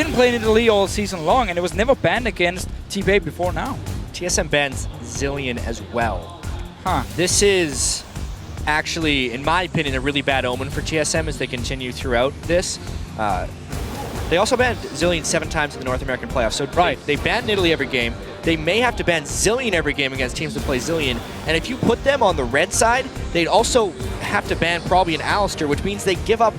been playing Italy all season long, and it was never banned against TPA before now. TSM bans Zilean as well. Huh. This is actually, in my opinion, a really bad omen for TSM as they continue throughout this. They also banned Zilean 7 times in the North American playoffs. So they banned Italy every game. They may have to ban Zilean every game against teams that play Zilean. And if you put them on the red side, they'd also have to ban probably an Alistair, which means they give up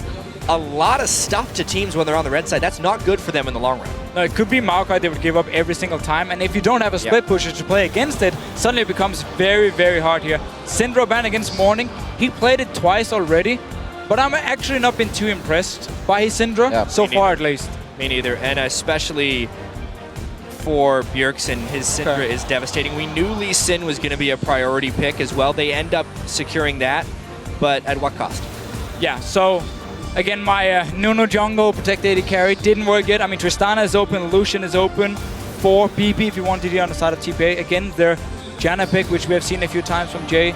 a lot of stuff to teams when they're on the red side. That's not good for them in the long run. No, it could be Maokai they would give up every single time, and if you don't have a split pusher to play against it, suddenly it becomes very, very hard here. Syndra ban against Morning, he played it twice already, but I'm actually not been too impressed by his Syndra, so far at least. Me neither, and especially for Bjergsen, his Syndra is devastating. We knew Lee Sin was going to be a priority pick as well. They end up securing that, but at what cost? Yeah, so again, my Nuno jungle protect AD carry didn't work yet. I mean, Tristana is open, Lucian is open for bebe if you want to be on the side of TPA. Again, their Janna pick, which we have seen a few times from Jay.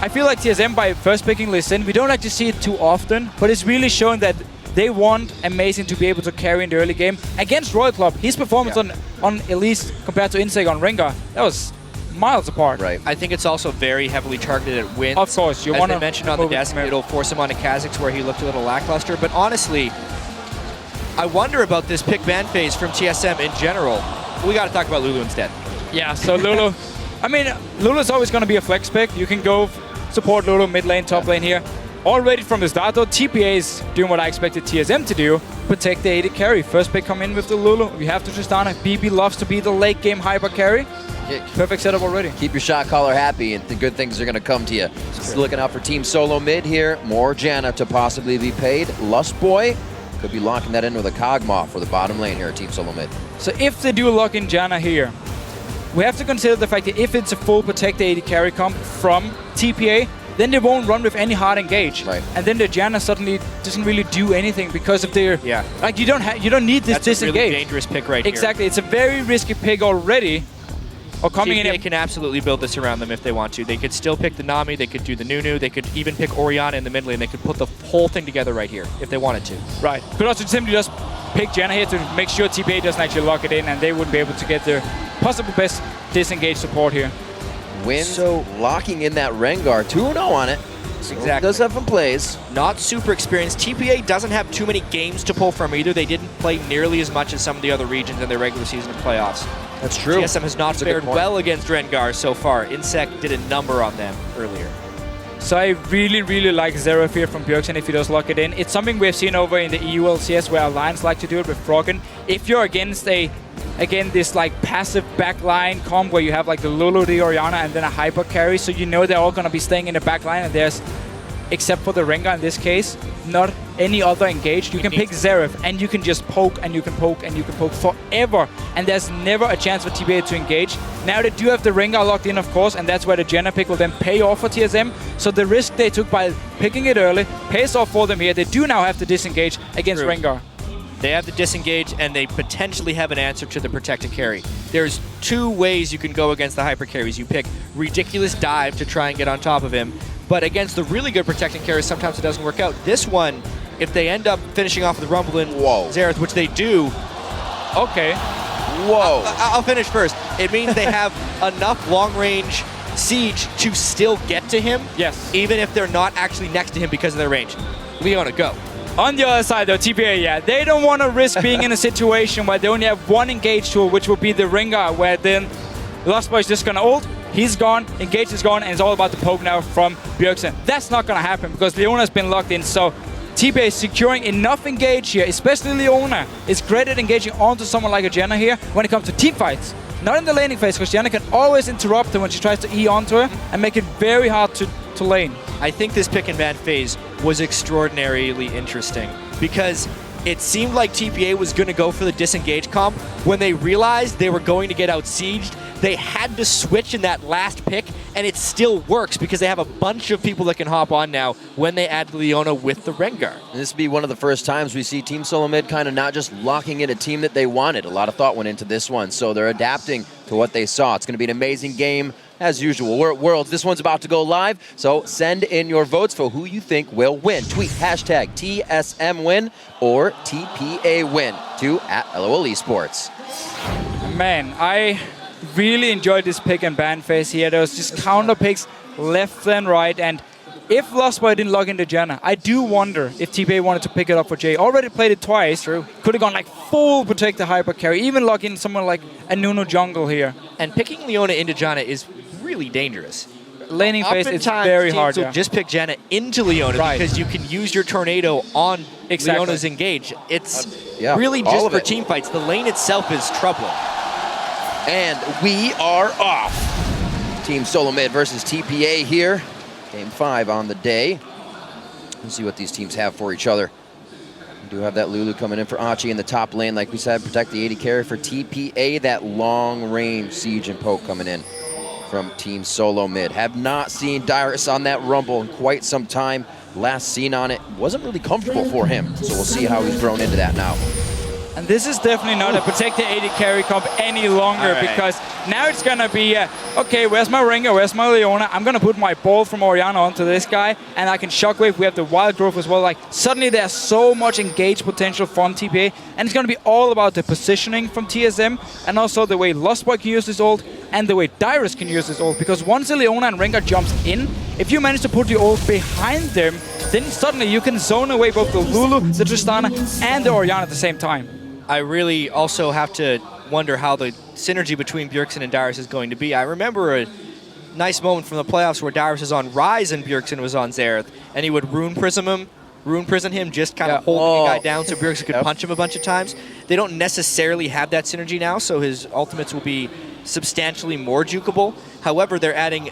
I feel like TSM, by first picking Lee Sin, we don't like to see it too often, but it's really showing that they want Amazing to be able to carry in the early game. Against Royal Club, his performance on Elise compared to Inseg on Rengar, that was miles apart. Right. I think it's also very heavily targeted at wins. Of course, you want to mentioned on the desk, it'll force him onto Kha'Zix where he looked a little lackluster. But honestly, I wonder about this pick ban phase from TSM in general. We got to talk about Lulu instead. Yeah, so Lulu, I mean, Lulu's always going to be a flex pick. You can go support Lulu mid lane, top lane here. Already from the start though, TPA is doing what I expected TSM to do, protect the AD carry. First pick come in with the Lulu. We have to Tristana. bebe loves to be the late game hyper carry. Perfect setup already. Keep your shot caller happy, and the good things are going to come to you. Just looking out for Team Solomid here. More Janna to possibly be paid. Lustboy could be locking that in with a Kog'maw for the bottom lane here at Team Solomid. So if they do lock in Janna here, we have to consider the fact that if it's a full protect AD carry comp from TPA, then they won't run with any hard engage. Right. And then the Janna suddenly doesn't really do anything because of their... Yeah. Like, you don't need this disengage. That's a really dangerous pick right here. Exactly. It's a very risky pick already. Or coming TPA in... can absolutely build this around them if they want to. They could still pick the Nami, they could do the Nunu, they could even pick Orianna in the mid lane. They could put the whole thing together right here if they wanted to. Right. Could also simply just pick Janna here to make sure TPA doesn't actually lock it in, and they wouldn't be able to get their possible best disengage support here. Wins locking in that Rengar. 2-0 on it. Exactly. Does have some plays. Not super experienced. TPA doesn't have too many games to pull from either. They didn't play nearly as much as some of the other regions in their regular season and playoffs. That's true. TSM has not fared well against Rengar so far. Insect did a number on them earlier. So I really, really like Xerath here from Bjergsen if he does lock it in. It's something we've seen over in the EU LCS where Alliance like to do it with Froggen. If you're against this like passive backline comp where you have like the Lulu, the Orianna, and then a hyper carry, so you know they're all going to be staying in the backline, and there's, except for the Rengar in this case, not any other engaged. You can pick Xerath and you can just poke and you can poke and you can poke forever, and there's never a chance for TPA to engage. Now they do have the Rengar locked in, of course, and that's where the Janna pick will then pay off for TSM. So the risk they took by picking it early pays off for them here. They do now have to disengage against Rengar. They have to disengage, and they potentially have an answer to the protected carry. There's 2 ways you can go against the hyper carries. You pick ridiculous dive to try and get on top of him, but against the really good protecting carries, sometimes it doesn't work out. This one, if they end up finishing off with the Rumble in Xerath, which they do... Okay. Whoa. I'll finish first. It means they have enough long-range siege to still get to him, even if they're not actually next to him because of their range. Leona, go. On the other side, though, TPA, they don't want to risk being in a situation where they only have one engage tool, which will be the Rengar, where then Lustboy is just going to ult, he's gone, engage is gone, and it's all about the poke now from Bjergsen. That's not going to happen because Leona's been locked in, so TPA is securing enough engage here, especially Leona is great at engaging onto someone like a Janna here when it comes to team fights. Not in the laning phase, because Janna can always interrupt her when she tries to E onto her and make it very hard to lane. I think this pick and ban phase was extraordinarily interesting because it seemed like TPA was going to go for the disengage comp. When they realized they were going to get out-sieged, they had to switch in that last pick, and it still works because they have a bunch of people that can hop on now when they add Leona with the Rengar. And this will be one of the first times we see Team Solomid kind of not just locking in a team that they wanted. A lot of thought went into this one, so they're adapting to what they saw. It's going to be an amazing game. As usual, we're at Worlds. This one's about to go live, so send in your votes for who you think will win. Tweet hashtag TSM win or TPA win to @LOL Esports. Man, I really enjoyed this pick and ban phase here. There was just counter picks left and right, and if Lustboy didn't log into Janna, I do wonder if TPA wanted to pick it up for Jay. Already played it twice. True. Could have gone like full protect the hyper carry, even log in someone like a Nuno jungle here. And picking Leona into Janna is really dangerous. Laning phase is very hard. So just pick Janna into Leona because you can use your tornado on Leona's engage. It's really just for team fights. The lane itself is troubling. And we are off. Team Solomid versus TPA here. Game 5 on the day. Let's see what these teams have for each other. We do have that Lulu coming in for Achie in the top lane. Like we said, protect the AD carry for TPA. That long-range siege and poke coming in from Team Solomid. Have not seen Dyrus on that Rumble in quite some time. Last seen on it wasn't really comfortable for him. So we'll see how he's grown into that now. And this is definitely not a protect the AD carry comp any longer because now it's going to be, okay, where's my Rengar, where's my Leona? I'm going to put my ball from Orianna onto this guy and I can shockwave. We have the wild growth as well. Like suddenly there's so much engaged potential from TPA and it's going to be all about the positioning from TSM and also the way Lustboy can use his ult and the way Dyrus can use his ult, because once the Leona and Rengar jumps in, if you manage to put the ult behind them, then suddenly you can zone away both the Lulu, the Tristana and the Orianna at the same time. I really also have to wonder how the synergy between Bjergsen and Dyrus is going to be. I remember a nice moment from the playoffs where Dyrus was on Ryze and Bjergsen was on Xerath, and he would rune prison him, just kind of holding the guy down so Bjergsen could punch him a bunch of times. They don't necessarily have that synergy now, so his ultimates will be substantially more jukeable. However, they're adding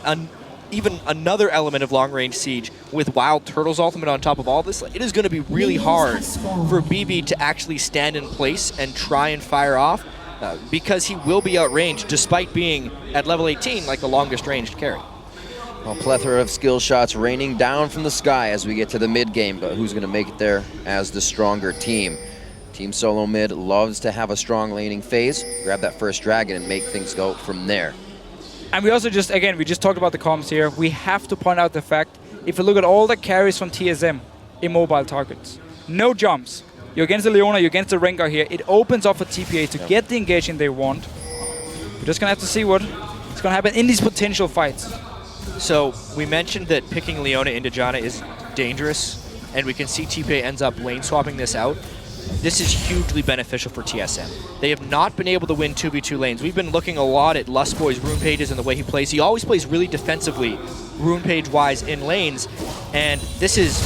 even another element of long-range siege with WildTurtle's ultimate on top of all this. It is going to be really hard for bebe to actually stand in place and try and fire off because he will be outranged despite being at level 18 like the longest ranged carry. A plethora of skill shots raining down from the sky as we get to the mid game, but who's going to make it there as the stronger team? Team Solomid loves to have a strong laning phase, grab that first dragon and make things go from there. And we also just, again, we just talked about the comms here. We have to point out the fact, if you look at all the carries from TSM, immobile targets. No jumps. You're against the Leona, you're against the Rengar here. It opens up for TPA to get the engagement they want. We're just going to have to see what's going to happen in these potential fights. So we mentioned that picking Leona into Janna is dangerous, and we can see TPA ends up lane swapping this out. This is hugely beneficial for TSM. They have not been able to win 2v2 lanes. We've been looking a lot at Lustboy's rune pages and the way he plays. He always plays really defensively, rune page-wise, in lanes, and this is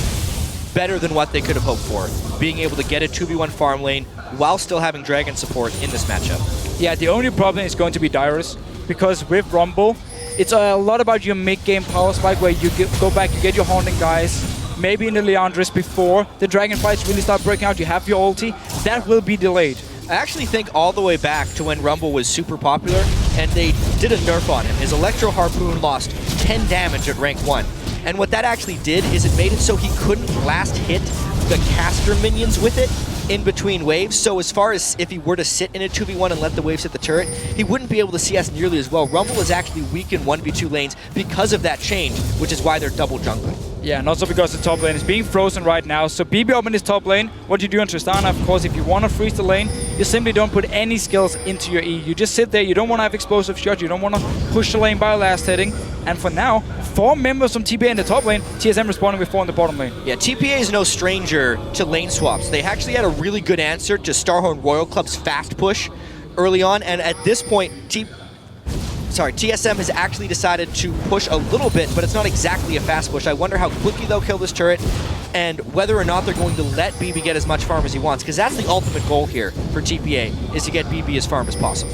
better than what they could have hoped for, being able to get a 2v1 farm lane while still having dragon support in this matchup. Yeah, the only problem is going to be Dyrus, because with Rumble, it's a lot about your mid-game power spike where you go back, you get your haunting guys, maybe in the Leandris before the dragon fights really start breaking out, you have your ulti, that will be delayed. I actually think all the way back to when Rumble was super popular and they did a nerf on him. His Electro Harpoon lost 10 damage at rank 1. And what that actually did is it made it so he couldn't last hit the caster minions with it in between waves. So as far as if he were to sit in a 2v1 and let the waves hit the turret, he wouldn't be able to CS nearly as well. Rumble is actually weak in 1v2 lanes because of that change, which is why they're double jungling. Yeah, and also because the top lane is being frozen right now. So bebe up in his top lane. What you do on Tristana, of course, if you want to freeze the lane, you simply don't put any skills into your E. You just sit there, you don't want to have explosive shots, you don't want to push the lane by last hitting. And for now, 4 members from TPA in the top lane, TSM responding with 4 in the bottom lane. Yeah, TPA is no stranger to lane swaps. They actually had a really good answer to Starhorn Royal Club's fast push early on, and at this point, TSM has actually decided to push a little bit, but it's not exactly a fast push. I wonder how quickly they'll kill this turret and whether or not they're going to let bebe get as much farm as he wants, because that's the ultimate goal here for TPA, is to get bebe as farm as possible.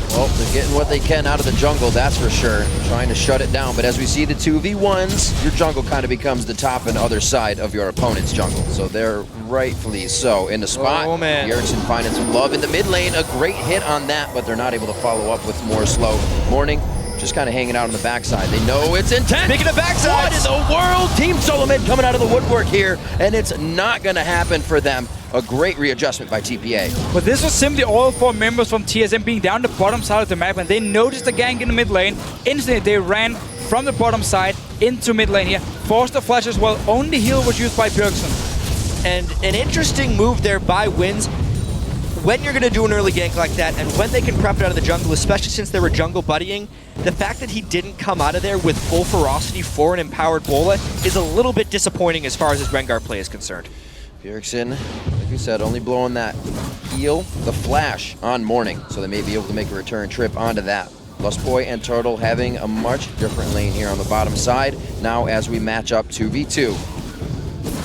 Well, they're getting what they can out of the jungle, that's for sure. Trying to shut it down, but as we see the 2v1s, your jungle kind of becomes the top and other side of your opponent's jungle. So they're rightfully so in the spot. Oh, man. Bjergsen finding some love in the mid lane. A great hit on that, but they're not able to follow up with more slow. Morning just kind of hanging out on the backside. They know it's intense. Speaking of backside, what in the world? Team Solomid coming out of the woodwork here, and it's not going to happen for them. A great readjustment by TPA. But this was simply all 4 members from TSM being down the bottom side of the map, and they noticed the gank in the mid lane. Instantly, they ran from the bottom side into mid lane here. Forced the flash as well. Only heal was used by Bjergsen. And an interesting move there by Wins. When you're going to do an early gank like that, and when they can prep it out of the jungle, especially since they were jungle buddying, the fact that he didn't come out of there with full ferocity for an empowered Bola is a little bit disappointing as far as his Rengar play is concerned. Bjergsen, like we said, only blowing that heal, the flash on Morning, so they may be able to make a return trip onto that. Lustboy and Turtle having a much different lane here on the bottom side. Now as we match up 2v2.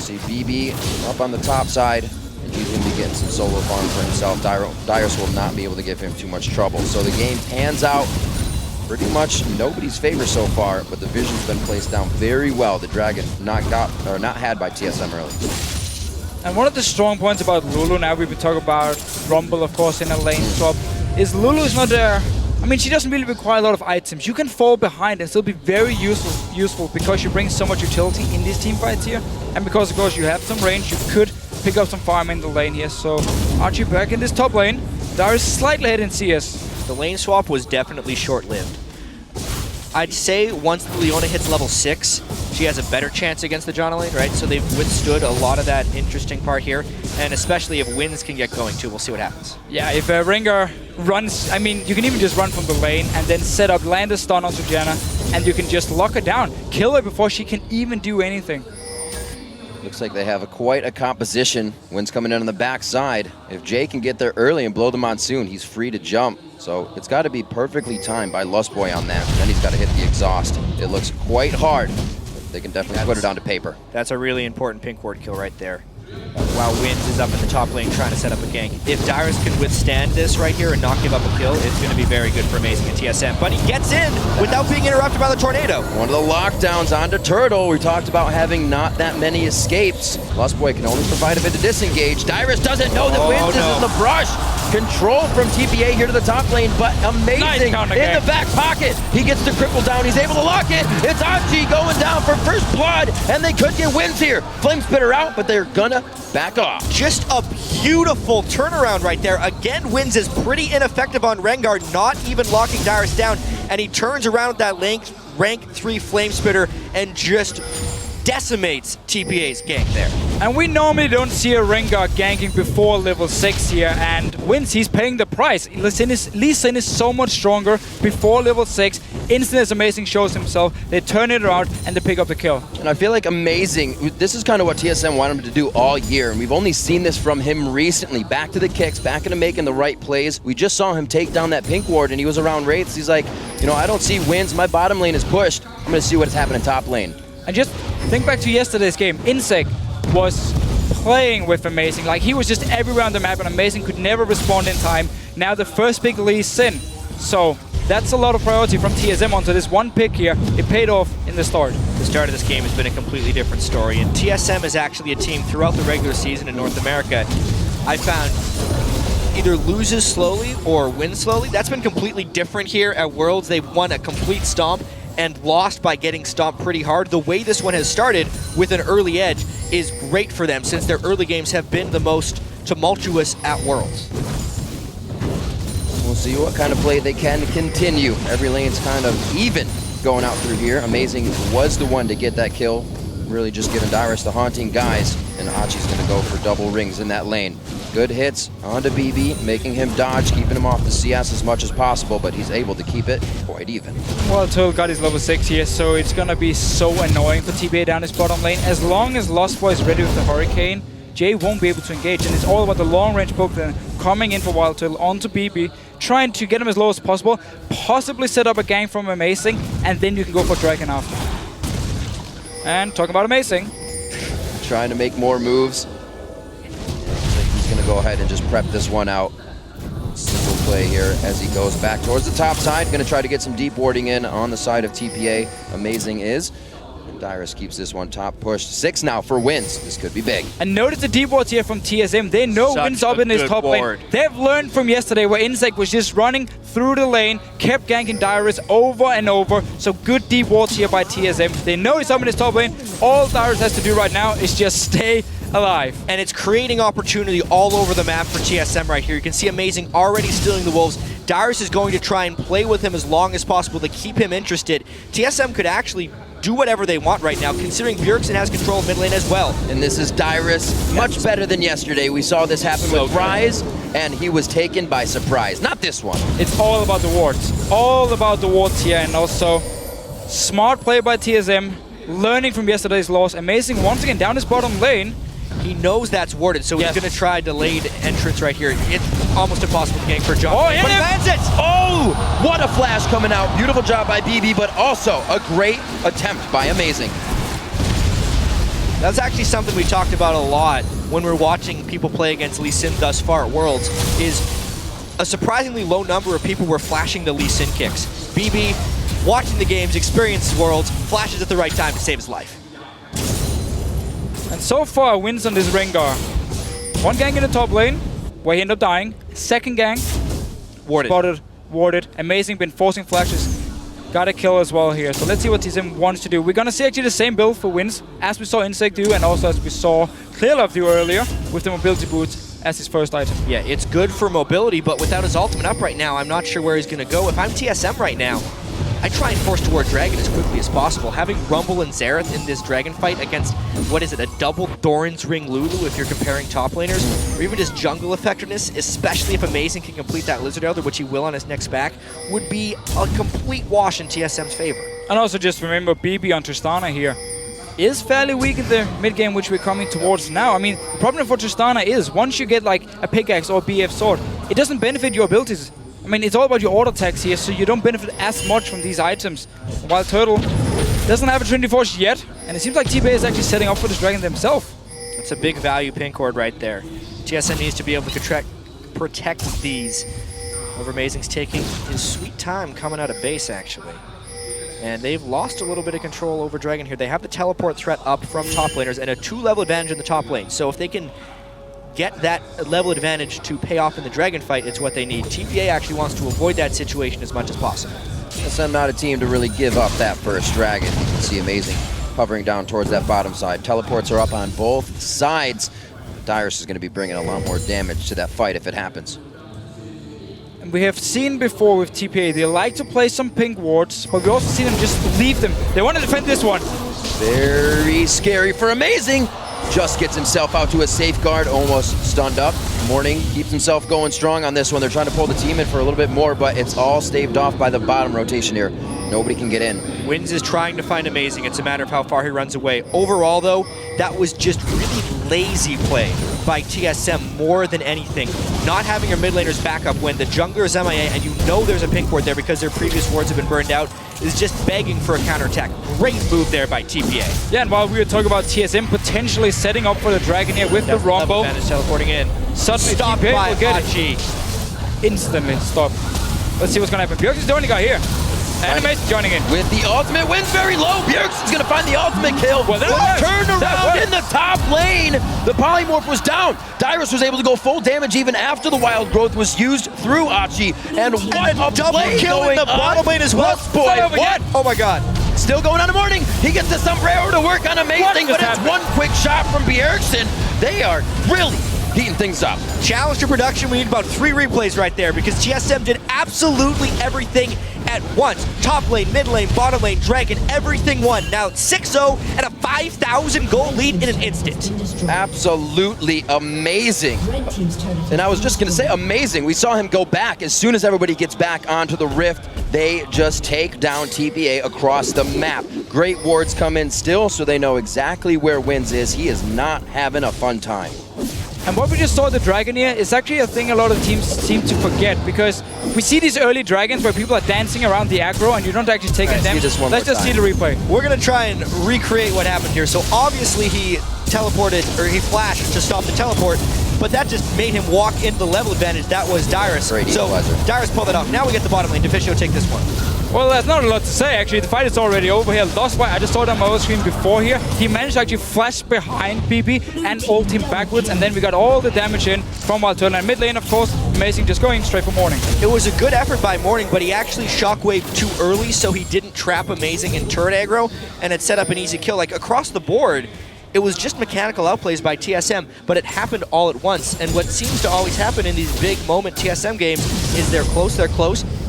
See bebe up on the top side. He's going to be getting some solo farm for himself. Dyrus will not be able to give him too much trouble. So the game pans out pretty much nobody's favor so far, but the vision's been placed down very well. The Dragon not had by TSM early. And one of the strong points about Lulu, now we've been talking about Rumble, of course, in a lane swap, is Lulu is not there. I mean, she doesn't really require a lot of items. You can fall behind and still be very useful because you bring so much utility in these team fights here. And because, of course, you have some range, you could pick up some farm in the lane here. So Achie back in this top lane. Dyrus slightly ahead in CS. The lane swap was definitely short-lived. I'd say once Leona hits level 6, she has a better chance against the Janna lane, right? So they've withstood a lot of that interesting part here, and especially if Wins can get going too, we'll see what happens. Yeah, if Rengar runs, I mean, you can even just run from the lane and then set up, land a stun onto Janna, and you can just lock her down, kill her before she can even do anything. Looks like they have quite a composition. Wins coming in on the backside. If Jay can get there early and blow the Monsoon, he's free to jump. So it's got to be perfectly timed by Lustboy on that. And then he's got to hit the exhaust. It looks quite hard. They can definitely put it onto paper. That's a really important pink ward kill right there. While Wins is up in the top lane trying to set up a gank. If Dyrus can withstand this right here and not give up a kill, it's going to be very good for Amazing and TSM. But he gets in without being interrupted by the tornado. One of the lockdowns onto Turtle. We talked about having not that many escapes. Lustboy can only provide a bit of disengage. Dyrus doesn't know that Wins is in the brush. Control from TPA here to the top lane, but amazing in the back pocket. He gets the cripple down. He's able to lock it. It's Achie going down for first blood, and they could get Wins here. Flame Spitter out, but they're gonna back off. Just a beautiful turnaround right there. Again, Wins is pretty ineffective on Rengar, not even locking Dyrus down, and he turns around with that rank 3 Flame Spitter and just decimates TPA's gank there. And we normally don't see a Rengar ganking before level 6 here, and Wins, he's paying the price. Lee Sin is so much stronger before level 6. Instant as Amazing shows himself, they turn it around and they pick up the kill. And I feel like Amazing, this is kind of what TSM wanted him to do all year, and we've only seen this from him recently. Back to the kicks, back into making the right plays. We just saw him take down that pink ward, and he was around Wraiths. He's like, you know, I don't see Wins, my bottom lane is pushed. I'm gonna see what's happening top lane. And just think back to yesterday's game. Insec was playing with Amazing. Like, he was just everywhere on the map, and Amazing could never respond in time. Now the first pick Lee Sin. So that's a lot of priority from TSM onto this one pick here. It paid off in the start. The start of this game has been a completely different story, and TSM is actually a team throughout the regular season in North America I found either loses slowly or wins slowly. That's been completely different here at Worlds. They've won a complete stomp and lost by getting stomped pretty hard. The way this one has started with an early edge is great for them, since their early games have been the most tumultuous at Worlds. We'll see what kind of play they can continue. Every lane's kind of even going out through here. Amazing was the one to get that kill, really just giving Dyrus the haunting guys, and Achie's gonna go for double rings in that lane. Good hits onto bebe, making him dodge, keeping him off the CS as much as possible, but he's able to keep it quite even. WildTurtle got his level 6 here, so it's gonna be so annoying for TPA down his bottom lane. As long as Lustboy is ready with the Hurricane, Jay won't be able to engage, and it's all about the long-range poke then coming in for WildTurtle onto bebe, trying to get him as low as possible, possibly set up a gank from Amazing, and then you can go for Dragon after. And talking about Amazing. Trying to make more moves. He's gonna go ahead and just prep this one out. Simple play here as he goes back towards the top side. Gonna try to get some deep warding in on the side of TPA. Amazing is. Dyrus keeps this one top pushed. 6 now for wins. This could be big. And notice the deep wards here from TSM. They know Such Win's up a in his good top ward. lane. They've learned from yesterday where Insect was just running through the lane, kept ganking Dyrus over and over. So good deep wards here by TSM. They know he's up in his top lane. All Dyrus has to do right now is just stay alive. And it's creating opportunity all over the map for TSM right here. You can see Amazing already stealing the Wolves. Dyrus is going to try and play with him as long as possible to keep him interested. TSM could actually do whatever they want right now, considering Bjergsen has control of mid lane as well. And this is Dyrus, much better than yesterday. We saw this happen with Rise, and he was taken by surprise. Not this one. It's all about the wards. All about the wards here, and also smart play by TSM, learning from yesterday's loss. Amazing once again down his bottom lane. He knows that's warded, so he's going to try delayed entrance right here. It's almost impossible to gank for John. Oh, but he lands it! Oh, what a flash coming out. Beautiful job by bebe, but also a great attempt by Amazing. That's actually something we talked about a lot when we're watching people play against Lee Sin thus far at Worlds, is a surprisingly low number of people were flashing the Lee Sin kicks. bebe, watching the games, experiences Worlds, flashes at the right time to save his life. And so far, wins on this Rengar. One gang in the top lane, where he ended up dying. Second gang, Warded. spotted, warded. Amazing, been forcing flashes. Got a kill as well here. So let's see what TSM wants to do. We're gonna see actually the same build for wins, as we saw Insect do, and also as we saw Clearlove do earlier, with the mobility boots as his first item. Yeah, it's good for mobility, but without his ultimate up right now, I'm not sure where he's gonna go. If I'm TSM right now, I try and force toward Dragon as quickly as possible. Having Rumble and Xerath in this Dragon fight against, what is it, a double Doran's Ring Lulu if you're comparing top laners, or even just jungle effectiveness, especially if Amazing can complete that Lizard Elder, which he will on his next back, would be a complete wash in TSM's favor. And also just remember, bebe on Tristana here is fairly weak in the mid game, which we're coming towards now. I mean, the problem for Tristana is, once you get like a pickaxe or BF sword, it doesn't benefit your abilities. I mean, it's all about your auto attacks here, so you don't benefit as much from these items. WildTurtle doesn't have a Trinity Force yet, and it seems like TPA is actually setting up for this Dragon themselves. That's a big value pin cord right there. TSM needs to be able to protect these. Over Amazing's taking his sweet time coming out of base, actually. And they've lost a little bit of control over Dragon here. They have the teleport threat up from top laners and a 2-level advantage in the top lane. So if they can get that level advantage to pay off in the Dragon fight, it's what they need. TPA actually wants to avoid that situation as much as possible. TSM not a team to really give up that first Dragon. You can see Amazing hovering down towards that bottom side. Teleports are up on both sides. Dyrus is going to be bringing a lot more damage to that fight if it happens. And we have seen before with TPA, they like to play some pink wards, but we also see them just leave them. They want to defend this one. Very scary for Amazing. Just gets himself out to a safeguard, almost stunned up. Morning keeps himself going strong on this one. They're trying to pull the team in for a little bit more, but it's all staved off by the bottom rotation here. Nobody can get in. Wins is trying to find Amazing. It's a matter of how far he runs away. Overall, though, that was just really lazy play by TSM more than anything. Not having your mid laners back up when the jungler is MIA and you know there's a pink ward there because their previous wards have been burned out is just begging for a counterattack. Great move there by TPA. Yeah, and while we were talking about TSM potentially setting up for the Dragon here with the Rumble, advantage teleporting in. suddenly Stopped TPA by will get Achie. it instantly. Stop. Let's see what's going to happen. Bjergsen's the only guy here. Animate's joining in. With the ultimate, wins very low. Bjergsen's going to find the ultimate kill. Well, Turn around in the top lane. The polymorph was down. Dyrus was able to go full damage even after the wild growth was used through Achie. And what a double play kill in the bottom lane as well. Lustboy, what? Oh my god. Still going on the morning. He gets the sombrero to work on Amazing, but it's one quick shot from Bjergsen. They are really heating things up. Challenge to production, we need about 3 replays right there because TSM did absolutely everything at once. Top lane, mid lane, bottom lane, Dragon, everything won. Now it's 6-0 and a 5,000 goal lead in an instant. Absolutely amazing. And I was just going to say amazing. We saw him go back as soon as everybody gets back onto the Rift. They just take down TPA across the map. Great wards come in still, so they know exactly where Wins is. He is not having a fun time. And what we just saw the Dragon here is actually a thing a lot of teams seem to forget, because we see these early Dragons where people are dancing around the aggro and you don't actually take them. Let's just see the replay. We're going to try and recreate what happened here. So obviously he teleported, or he flashed to stop the teleport, but that just made him walk into the level advantage. That was Dyrus. Great so equalizer. Dyrus pulled it off. Now we get the bottom lane. Deficio take this one. Well, there's not a lot to say, actually. The fight is already over here. Lustboy, I just saw it on my own screen before here. He managed to actually flash behind bebe and ult him backwards, and then we got all the damage in from WildTurtle. And mid lane, of course, amazing, just going straight for Morning. It was a good effort by Morning, but he actually shockwaved too early, so he didn't trap Amazing in turret aggro, and it set up an easy kill. Like, across the board, it was just mechanical outplays by TSM, but it happened all at once. And what seems to always happen in these big moment TSM games is they're close,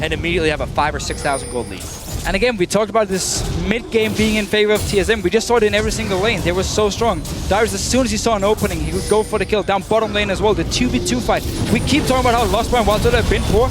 and immediately have a 5,000 or 6,000 gold lead. And again, we talked about this mid-game being in favor of TSM. We just saw it in every single lane. They were so strong. Dyrus, as soon as he saw an opening, he would go for the kill. Down bottom lane as well, the 2v2 fight. We keep talking about how Lustboy and WildTurtle have been poor.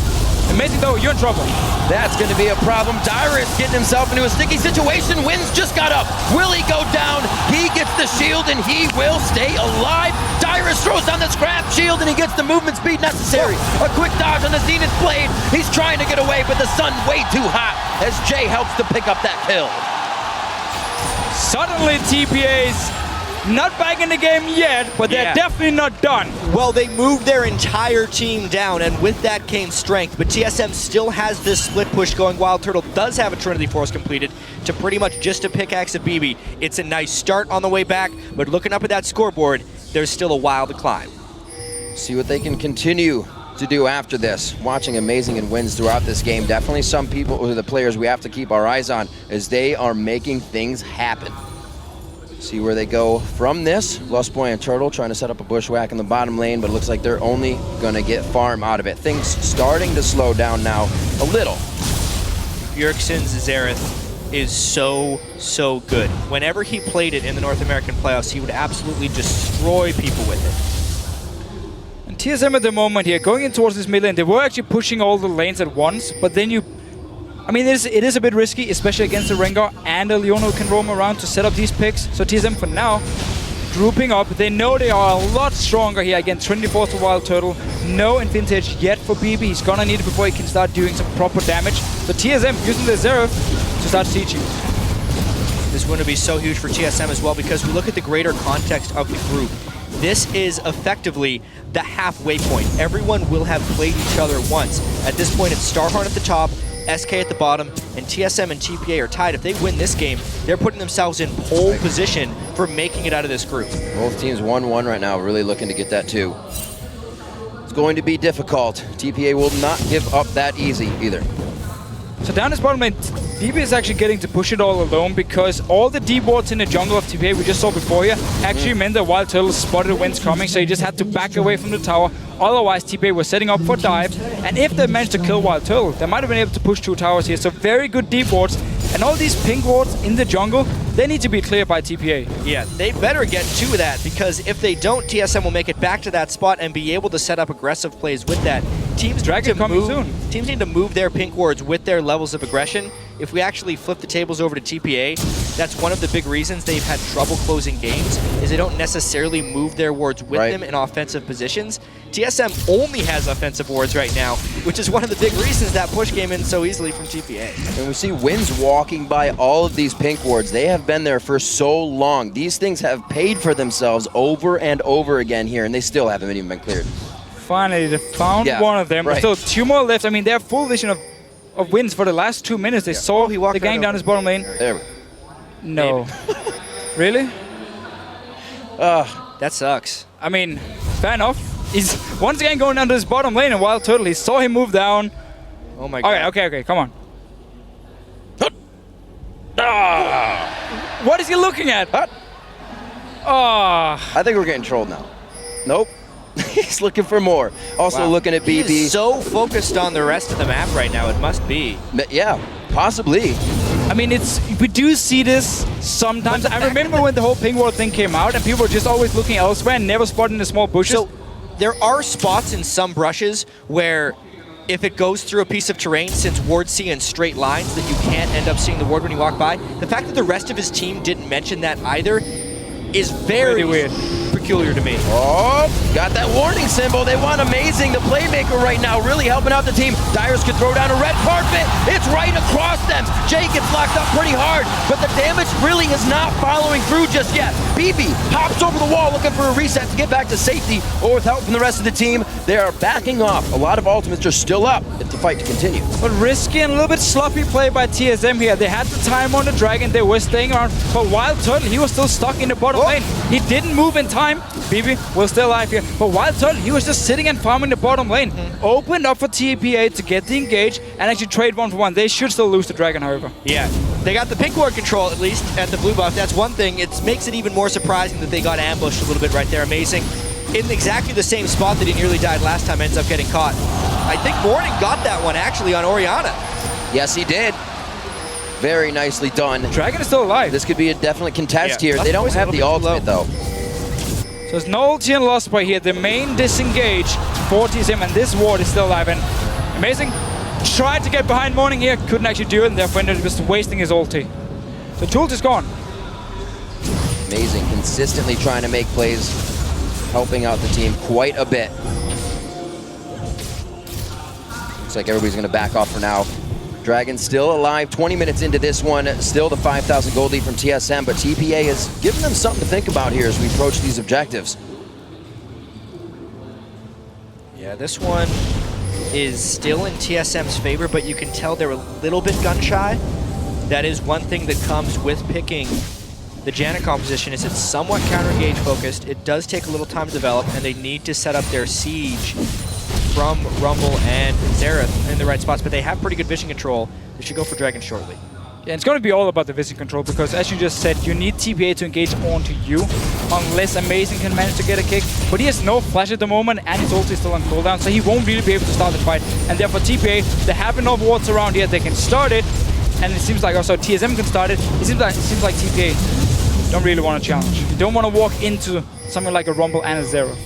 Amazing though, you're in trouble. That's going to be a problem. Dyrus getting himself into a sticky situation. Wins just got up. Will he go down? He gets the shield and he will stay alive. Dyrus throws down the scrap shield and he gets the movement speed necessary. A quick dodge on the Zenith Blade. He's trying to get away, but the sun way too hot as Jay helps to pick up that kill. Suddenly TPA's not back in the game yet, but they're definitely not done. Well, they moved their entire team down, and with that came strength. But TSM still has this split push going. WildTurtle does have a Trinity Force completed to pretty much just a pickaxe of bebe. It's a nice start on the way back, but looking up at that scoreboard, there's still a while to climb. See what they can continue to do after this. Watching Amazing and wins throughout this game. Definitely some people, or the players we have to keep our eyes on as they are making things happen. See where they go from this. Lustboy and Turtle trying to set up a bushwhack in the bottom lane, but it looks like they're only going to get farm out of it. Things starting to slow down now a little. Bjergsen's Xerath is so good. Whenever he played it in the North American playoffs, he would absolutely destroy people with it. And TSM at the moment here, going in towards this mid lane, they were actually pushing all the lanes at once, but then I mean, it is a bit risky, especially against the Rengar and a Leona who can roam around to set up these picks. So TSM for now, grouping up. They know they are a lot stronger here against 24 to WildTurtle. No Infinity Edge yet for bebe. He's gonna need it before he can start doing some proper damage. So TSM using the Xerath to start sieging. This is going to be so huge for TSM as well, because we look at the greater context of the group. This is effectively the halfway point. Everyone will have played each other once. At this point, it's Starheart at the top, SK at the bottom, and TSM and TPA are tied. If they win this game, they're putting themselves in pole position for making it out of this group. Both teams 1-1 right now, really looking to get that too. It's going to be difficult. TPA will not give up that easy either. So down this bottom lane, bebe is actually getting to push it all alone because all the deep wards in the jungle of TPA we just saw before here actually meant that WildTurtle spotted Winds coming, so he just had to back away from the tower. Otherwise, TPA was setting up for dive, and if they managed to kill WildTurtle, they might have been able to push 2 towers here. So very good deep wards, and all these pink wards in the jungle, they need to be cleared by TPA. Yeah, they better get to that, because if they don't, TSM will make it back to that spot and be able to set up aggressive plays with that. Teams need to move their pink wards with their levels of aggression. If we actually flip the tables over to TPA, that's one of the big reasons they've had trouble closing games, is they don't necessarily move their wards with them in offensive positions. TSM only has offensive wards right now, which is one of the big reasons that push came in so easily from TPA. And we see Winds walking by all of these pink wards. They have been there for so long. These things have paid for themselves over and over again here, and they still haven't even been cleared. Finally, they found one of them. There's still 2 more left. I mean, they have full vision of Winds for the last 2 minutes. They saw the gang down his bottom lane. There we go. No. Really? That sucks. I mean, fair enough. He's once again going down to his bottom lane in WildTurtle. He saw him move down. Oh my god. Okay, come on. What is he looking at? I think we're getting trolled now. Nope. He's looking for more. Also looking at bebe. He's so focused on the rest of the map right now, it must be. Yeah, possibly. I mean, we do see this sometimes. I remember when the whole ping ward thing came out and people were just always looking elsewhere and never spotting the small bushes. So there are spots in some brushes where if it goes through a piece of terrain, since wards see in straight lines, that you can't end up seeing the ward when you walk by. The fact that the rest of his team didn't mention that either is very weird. peculiar to me. Oh, got that warning symbol. They want Amazing, the playmaker right now, really helping out the team. Dyrus could throw down a red carpet. It's right across them. Jay gets locked up pretty hard, but the damage really is not following through just yet. bebe hops over the wall looking for a reset to get back to safety, or with help from the rest of the team, they are backing off. A lot of ultimates are still up if the fight continues. But risky and a little bit sloppy play by TSM here. They had the time on the Dragon, they were staying around, but WildTurtle, he was still stuck in the bottom lane. He didn't move in time. bebe was still alive here, but WildTurtle, he was just sitting and farming the bottom lane. Opened up for TPA to get the engage and actually trade 1-for-1. They should still lose the Dragon, however. Yeah, they got the pink ward control at least at the blue buff. That's one thing. It makes it even more surprising that they got ambushed a little bit right there. Amazing. In exactly the same spot that he nearly died last time, ends up getting caught. I think Morning got that one actually on Orianna. Yes, he did. Very nicely done. Dragon is still alive. This could be a definite contest here. They don't have the ultimate though. So it's no ulti and Lustboy here. The main disengage for TSM, and this ward is still alive. And Amazing tried to get behind Morning here, couldn't actually do it, and therefore ended up just wasting his ulti. The ult is gone. Amazing, consistently trying to make plays, helping out the team quite a bit. Looks like everybody's gonna back off for now. Dragon still alive, 20 minutes into this one, still the 5,000 gold lead from TSM, but TPA is giving them something to think about here as we approach these objectives. Yeah, this one is still in TSM's favor, but you can tell they're a little bit gun-shy. That is one thing that comes with picking the Janna composition, is it's somewhat counter-engage focused. It does take a little time to develop, and they need to set up their siege from Rumble and Xerath in the right spots, but they have pretty good vision control. They should go for Dragon shortly. Yeah, it's going to be all about the vision control, because as you just said, you need TPA to engage onto you, unless Amazing can manage to get a kick. But he has no flash at the moment, and his ult is still on cooldown, so he won't really be able to start the fight. And therefore TPA, they have enough wards around here, they can start it, and it seems like also TSM can start it. It seems like TPA don't really want to challenge. You don't want to walk into something like a Rumble and a Xerath.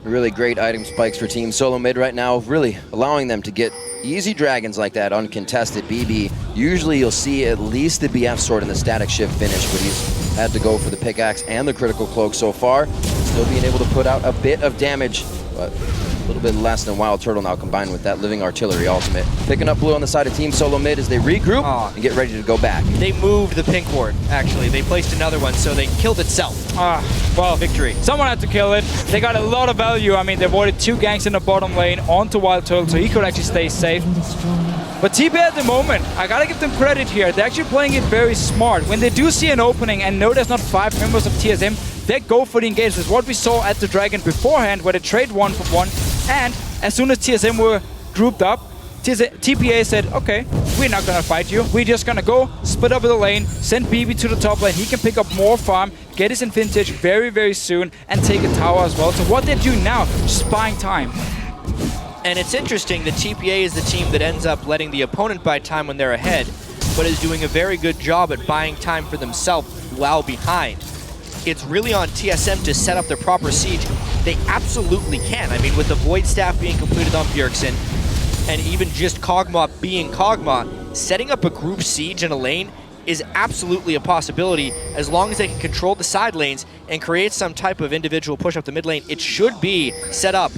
Really great item spikes for Team Solomid right now, really allowing them to get easy dragons like that uncontested. bebe, usually you'll see at least the BF sword in the static shift finish, but he's had to go for the pickaxe and the critical cloak so far. Still being able to put out a bit of damage, but a little bit less than WildTurtle now combined with that living artillery ultimate. Picking up blue on the side of Team Solomid as they regroup and get ready to go back. They moved the pink ward, actually. They placed another one, so they killed itself. Well, Victory. Someone had to kill it. They got a lot of value. I mean, they avoided 2 ganks in the bottom lane onto WildTurtle, so he could actually stay safe. But TPA at the moment, I gotta give them credit here. They're actually playing it very smart. When they do see an opening and know there's not 5 members of TSM, they go for the engage. That's what we saw at the Dragon beforehand, where they trade 1-for-1. And as soon as TSM were grouped up, TPA said, okay, we're not gonna fight you. We're just gonna go, split up the lane, send bebe to the top lane. He can pick up more farm, get his Infinity very, very soon, and take a tower as well. So what they do now, just buying time. And it's interesting that TPA is the team that ends up letting the opponent buy time when they're ahead, but is doing a very good job at buying time for themselves while behind. It's really on TSM to set up the proper siege. They absolutely can. I mean, with the Void Staff being completed on Bjergsen, and even just Kog'maw being Kog'maw, setting up a group siege in a lane is absolutely a possibility as long as they can control the side lanes and create some type of individual push up the mid lane. It should be set up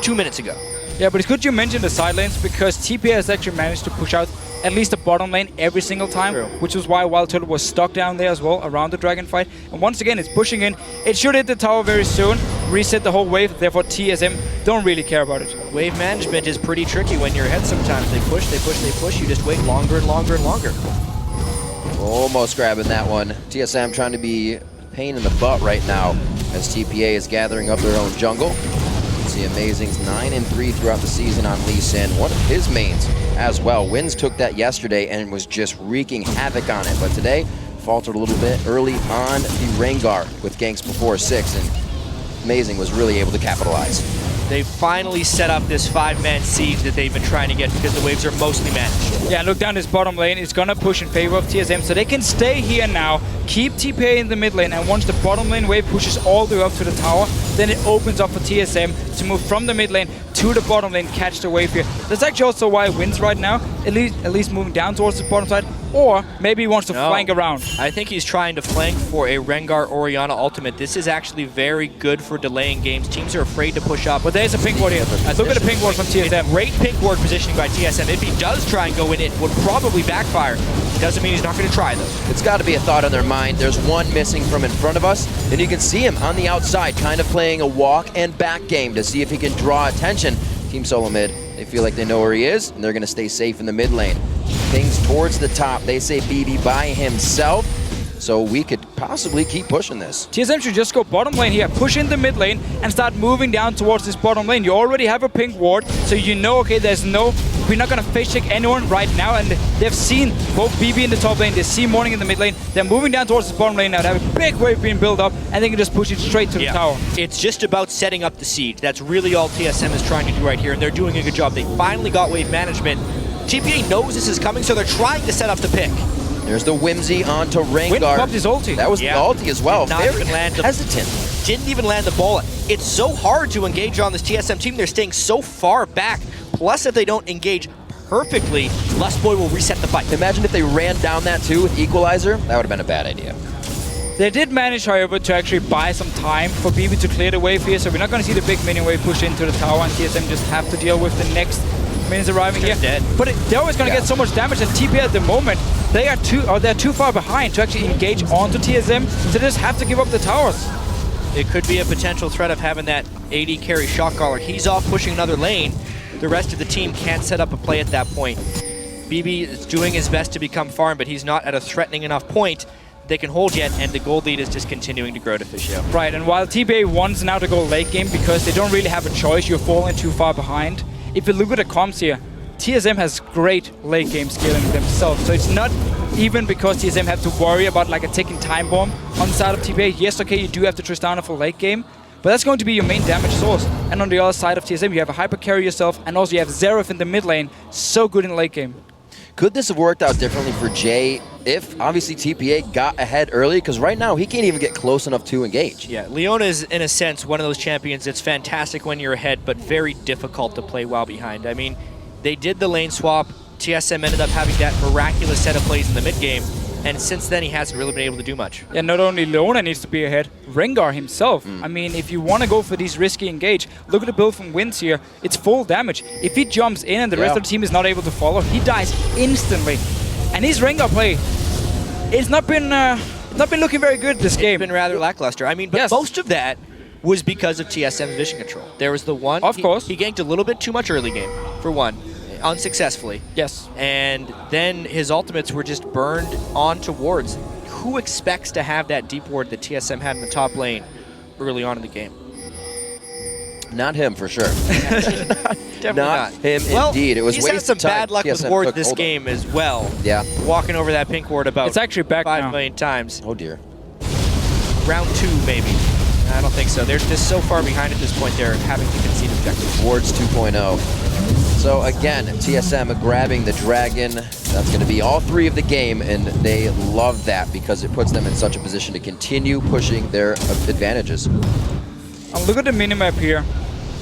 2 minutes ago. Yeah, but it's good you mentioned the side lanes, because TPA has actually managed to push out at least the bottom lane every single time, which is why WildTurtle was stuck down there as well around the Dragon fight. And once again, it's pushing in. It should hit the tower very soon, reset the whole wave, therefore TSM don't really care about it. Wave management is pretty tricky when you're ahead sometimes. They push, they push, they push, you just wait longer and longer and longer. Almost grabbing that one. TSM trying to be a pain in the butt right now as TPA is gathering up their own jungle. See Amazing's 9-3 throughout the season on Lee Sin, one of his mains as well. Wins took that yesterday and was just wreaking havoc on it, but today faltered a little bit early on the Rengar with ganks before 6, and Amazing was really able to capitalize. They finally set up this 5-man siege that they've been trying to get because the waves are mostly managed. Yeah, look down this bottom lane. It's gonna push in favor of TSM, so they can stay here now, keep TPA in the mid lane, and once the bottom lane wave pushes all the way up to the tower, then it opens up for TSM to move from the mid lane to the bottom lane, catch the wave here. That's actually also why it wins right now, at least moving down towards the bottom side. or maybe he wants to flank around. I think he's trying to flank for a Rengar Orianna ultimate. This is actually very good for delaying games. Teams are afraid to push up. But there's a pink ward here. Look at the pink ward from TSM. Great pink ward positioning by TSM. If he does try and go in, it would probably backfire. Doesn't mean he's not going to try, though. It's got to be a thought on their mind. There's one missing from in front of us, and you can see him on the outside, kind of playing a walk and back game to see if he can draw attention. Team Solomid, they feel like they know where he is, and they're going to stay safe in the mid lane. Things towards the top. They say bebe by himself, so we could possibly keep pushing this. TSM should just go bottom lane here, push in the mid lane, and start moving down towards this bottom lane. You already have a pink ward, so you know, okay, we're not going to face check anyone right now, and they've seen both bebe in the top lane, they see Morning in the mid lane, they're moving down towards the bottom lane now, they have a big wave being built up, and they can just push it straight to the tower. It's just about setting up the siege. That's really all TSM is trying to do right here, and they're doing a good job. They finally got wave management. TPA knows this is coming, so they're trying to set up the pick. There's the Whimsy onto Rengar. Wind popped his ulti. That was the ulti as well. Did not even land hesitant. Didn't even land the ball. It's so hard to engage on this TSM team. They're staying so far back. Plus, if they don't engage perfectly, Lustboy will reset the fight. Imagine if they ran down that too with Equalizer. That would have been a bad idea. They did manage, however, to actually buy some time for bebe to clear the wave here, so we're not going to see the big minion wave push into the tower, and TSM just have to deal with the next minions arriving here. Dead. But they're always going to get so much damage, and TPA at the moment, they're too far behind to actually engage onto TSM, so they just have to give up the towers. It could be a potential threat of having that AD carry shot caller. He's off pushing another lane. The rest of the team can't set up a play at that point. bebe is doing his best to become farm, but he's not at a threatening enough point they can hold yet, and the gold lead is just continuing to grow to Fischio. Right, and while TPA wants now to go late game because they don't really have a choice, you're falling too far behind. If you look at the comps here, TSM has great late game scaling themselves, so it's not even because TSM have to worry about like a ticking time bomb on the side of TPA. Yes, okay, you do have the Tristana for late game, but that's going to be your main damage source. And on the other side of TSM, you have a hyper carry yourself, and also you have Xerath in the mid lane, so good in late game. Could this have worked out differently for Jay if, obviously, TPA got ahead early? Because right now, he can't even get close enough to engage. Yeah, Leona is, in a sense, one of those champions that's fantastic when you're ahead, but very difficult to play while behind. I mean, they did the lane swap. TSM ended up having that miraculous set of plays in the mid game, and since then, he hasn't really been able to do much. Yeah, not only Leona needs to be ahead, Rengar himself. I mean, if you want to go for these risky engage, look at the build from Winds here. It's full damage. If he jumps in and the rest of the team is not able to follow, he dies instantly. And his Rengar play, it's not been looking very good this game. It's been rather lackluster. I mean, but most of that was because of TSM's vision control. There was the one, of course, he ganked a little bit too much early game, for one. Unsuccessfully. Yes. And then his ultimates were just burned onto wards. Who expects to have that deep ward that TSM had in the top lane early on in the game? Not him, for sure. Definitely not him, well, indeed. It was he's had some bad luck with wards this game as well. Yeah. Walking over that pink ward about it's actually back 5 million times. Oh, dear. Round 2, maybe. I don't think so. They're just so far behind at this point, they're having to concede objectives. Wards 2.0. So again, TSM grabbing the dragon. That's going to be all 3 of the game, and they love that because it puts them in such a position to continue pushing their advantages. Look at the minimap here.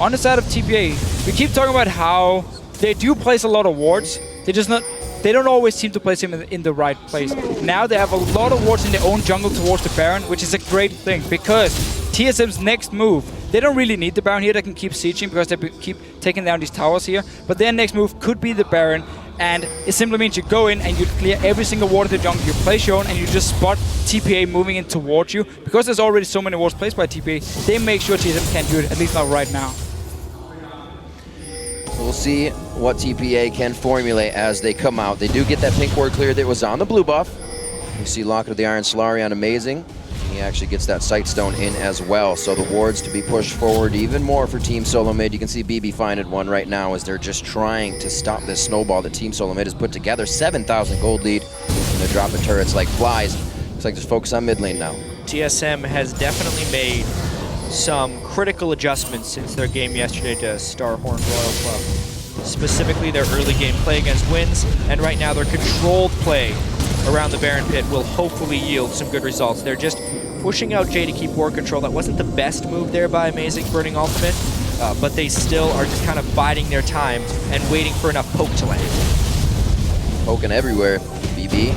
On the side of TPA, we keep talking about how they do place a lot of wards. They don't always seem to place him in the right place. Now they have a lot of wards in their own jungle towards the Baron, which is a great thing because TSM's next move, they don't really need the Baron here. They can keep sieging because they keep taking down these towers here. But their next move could be the Baron, and it simply means you go in and you clear every single ward in the jungle. You place your own and you just spot TPA moving in towards you. Because there's already so many wards placed by TPA, they make sure TSM can't do it, at least not right now. We'll see what TPA can formulate as they come out. They do get that pink ward cleared that was on the blue buff. You see Locket of the Iron Solarion, amazing. He actually gets that Sightstone in as well. So the wards to be pushed forward even more for Team Solomid. You can see bebe finding one right now as they're just trying to stop this snowball that Team Solomid has put together. 7,000 gold lead, and they're dropping turrets like flies. Looks like just focus on mid lane now. TSM has definitely made some critical adjustments since their game yesterday to Starhorn Royal Club. Specifically their early game play against Winds, and right now their controlled play around the Baron Pit will hopefully yield some good results. They're just pushing out Jay to keep ward control. That wasn't the best move there by Amazing, burning ultimate, but they still are just kind of biding their time and waiting for enough poke to land. Poking everywhere. bebe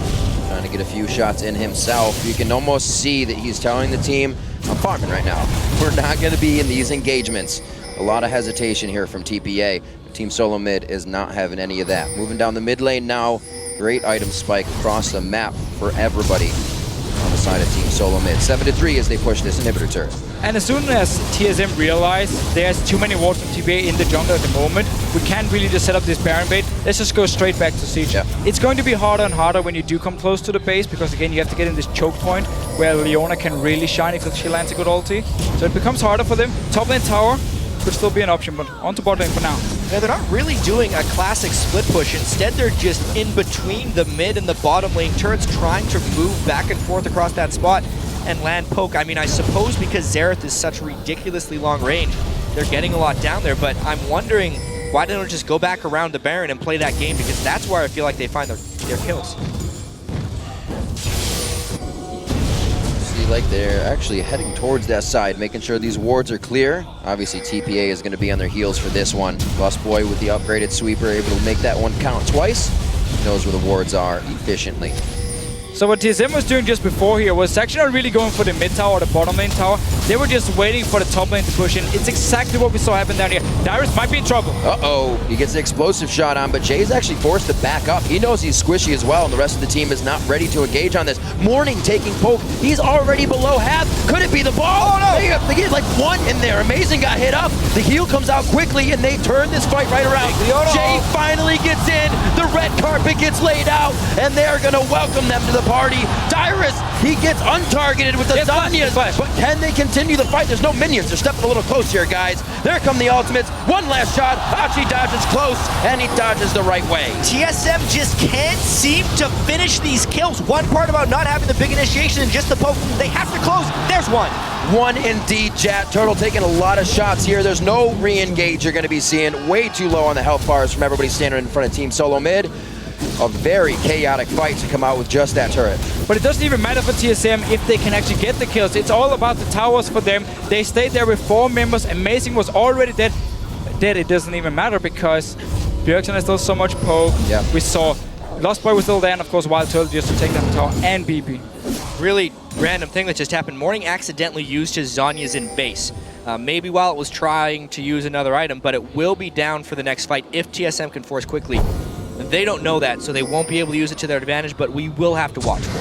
trying to get a few shots in himself. You can almost see that he's telling the team, I'm farming right now. We're not going to be in these engagements. A lot of hesitation here from TPA. Team Solomid is not having any of that. Moving down the mid lane now. Great item spike across the map for everybody on the side of Team Solomid. 7-3 as they push this inhibitor turret. And as soon as TSM realize there's too many wards from TPA in the jungle at the moment, we can't really just set up this Baron bait. Let's just go straight back to Siege. Yeah. It's going to be harder and harder when you do come close to the base, because again, you have to get in this choke point where Leona can really shine if she lands a good ulti. So it becomes harder for them. Top lane tower could still be an option, but on to bot lane for now. Yeah, they're not really doing a classic split push. Instead, they're just in between the mid and the bottom lane turrets, trying to move back and forth across that spot and land poke. I mean, I suppose because Xerath is such ridiculously long range, they're getting a lot down there, but I'm wondering why they don't just go back around the Baron and play that game, because that's where I feel like they find their kills. Like they're actually heading towards that side, making sure these wards are clear. Obviously, TPA is going to be on their heels for this one. Lustboy with the upgraded sweeper, able to make that one count twice. Knows where the wards are efficiently. So what TSM was doing just before here was actually not really going for the mid tower or the bottom lane tower. They were just waiting for the top lane to push in. It's exactly what we saw happen down here. Dyrus might be in trouble. Uh-oh, he gets the explosive shot on, but Jay's actually forced to back up. He knows he's squishy as well, and the rest of the team is not ready to engage on this. Morning taking poke. He's already below half. Could it be the ball? Oh, no! They get like one in there. Amazing got hit up. The heal comes out quickly, and they turn this fight right around. Jay finally gets in. The red carpet gets laid out, and they're going to welcome them to the party. Dyrus, he gets untargeted with the Zanyas, but can they continue the fight? There's no minions. They're stepping a little close here, guys. There come the ultimates. One last shot. Achie dodges close, and he dodges the right way. TSM just can't seem to finish these kills. One part about not having the big initiation and just the poke, they have to close. There's one. One indeed, Jat. Turtle taking a lot of shots here. There's no re-engage you're going to be seeing. Way too low on the health bars from everybody standing in front of Team Solomid. A very chaotic fight to come out with just that turret. But it doesn't even matter for TSM if they can actually get the kills. It's all about the towers for them. They stayed there with 4 members. Amazing was already dead. It doesn't even matter because Bjergsen has still so much poke. Yeah. We saw Lustboy was still there, and of course WildTurtle just to take down the tower and bebe. Really random thing that just happened. Morning accidentally used his Zanyas in base. Maybe while it was trying to use another item, but it will be down for the next fight if TSM can force quickly. They don't know that, so they won't be able to use it to their advantage, but we will have to watch for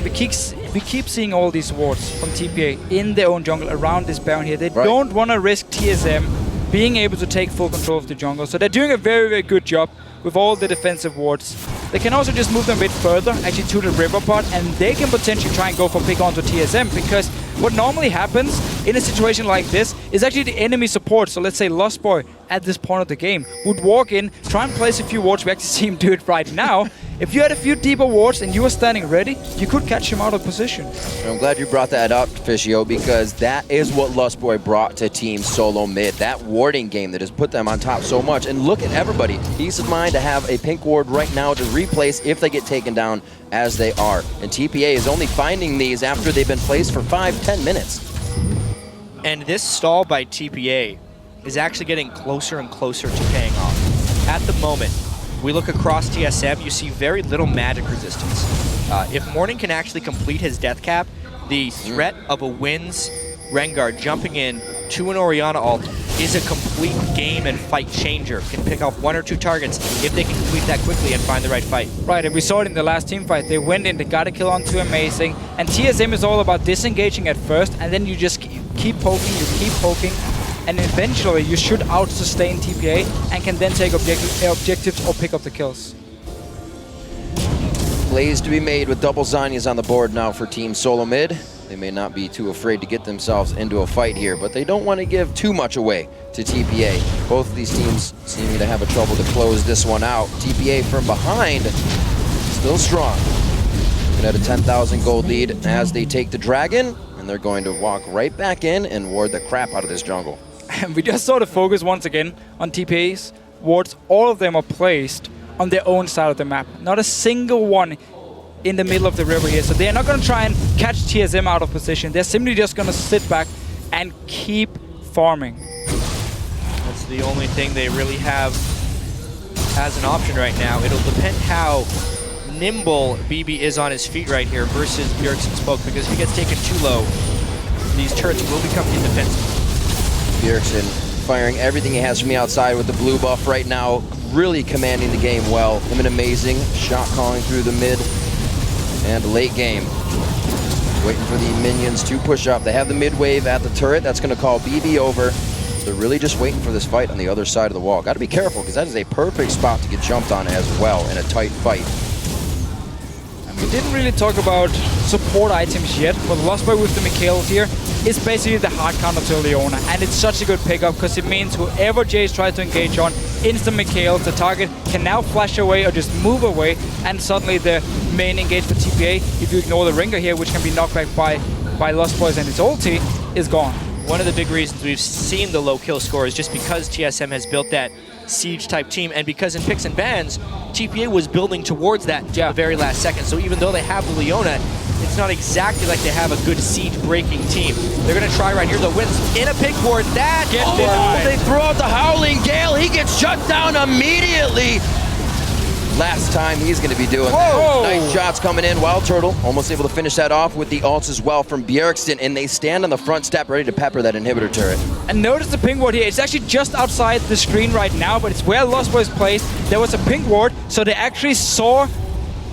it. We keep seeing all these wards from TPA in their own jungle around this Baron here. They don't want to risk TSM being able to take full control of the jungle, so they're doing a very, very good job with all the defensive wards. They can also just move them a bit further, actually to the river part, and they can potentially try and go for pick onto TSM, because what normally happens in a situation like this is actually the enemy support. So let's say Lustboy at this point of the game would walk in, try and place a few wards. We actually see him do it right now. If you had a few deeper wards and you were standing ready, you could catch him out of position. I'm glad you brought that up, Fishio, because that is what Lustboy brought to Team Solomid. That warding game that has put them on top so much. And look at everybody. Peace of mind to have a pink ward right now to replace if they get taken down as they are. And TPA is only finding these after they've been placed for 5-10 minutes. And this stall by TPA is actually getting closer and closer to paying off. At the moment, we look across TSM, you see very little magic resistance. If Morning can actually complete his death cap, the threat of a Wins Rengar jumping in to an Orianna ult is a complete game and fight changer. Can pick off 1 or 2 targets if they can complete that quickly and find the right fight. Right, and we saw it in the last team fight. They went in, they got a kill onto Amazing, and TSM is all about disengaging at first, and then you just keep poking, and eventually you should out-sustain TPA and can then take objectives or pick up the kills. Plays to be made with double Zanyas on the board now for Team Solomid. They may not be too afraid to get themselves into a fight here, but they don't want to give too much away to TPA. Both of these teams seeming to have a trouble to close this one out. TPA from behind, still strong. Looking at a 10,000 gold lead as they take the dragon, and they're going to walk right back in and ward the crap out of this jungle. And we just saw the focus once again on TPA's wards. All of them are placed on their own side of the map. Not a single one in the middle of the river here. So they're not going to try and catch TSM out of position. They're simply just going to sit back and keep farming. That's the only thing they really have as an option right now. It'll depend how nimble bebe is on his feet right here versus Bjergsen's poke, because if he gets taken too low, these turrets will become indefensible. Bjergsen firing everything he has from the outside with the blue buff right now, really commanding the game well. Him an amazing shot calling through the mid and late game. Waiting for the minions to push up. They have the mid wave at the turret. That's going to call bebe over. They're really just waiting for this fight on the other side of the wall. Got to be careful, because that is a perfect spot to get jumped on as well in a tight fight. We didn't really talk about support items yet, but Lustboy with the Mikhails here is basically the hard counter to Leona, and it's such a good pickup because it means whoever Jace tries to engage on, instant Mikhails, the target can now flash away or just move away, and suddenly the main engage for TPA, if you ignore the Rengar here, which can be knocked back by Lustboy and his ulti, is gone. One of the big reasons we've seen the low kill score is just because TSM has built that siege-type team, and because in picks and bans, TPA was building towards that the very last second. So even though they have the Leona, it's not exactly like they have a good siege-breaking team. They're going to try right here, though. Wins in a pink ward. That gets they throw out the Howling Gale. He gets shut down immediately. Last time he's going to be doing that. Nice shots coming in. WildTurtle almost able to finish that off with the ults as well from Bjergsen, and they stand on the front step ready to pepper that inhibitor turret. And notice the ping ward here. It's actually just outside the screen right now, but it's where Lustboy is placed. There was a ping ward, so they actually saw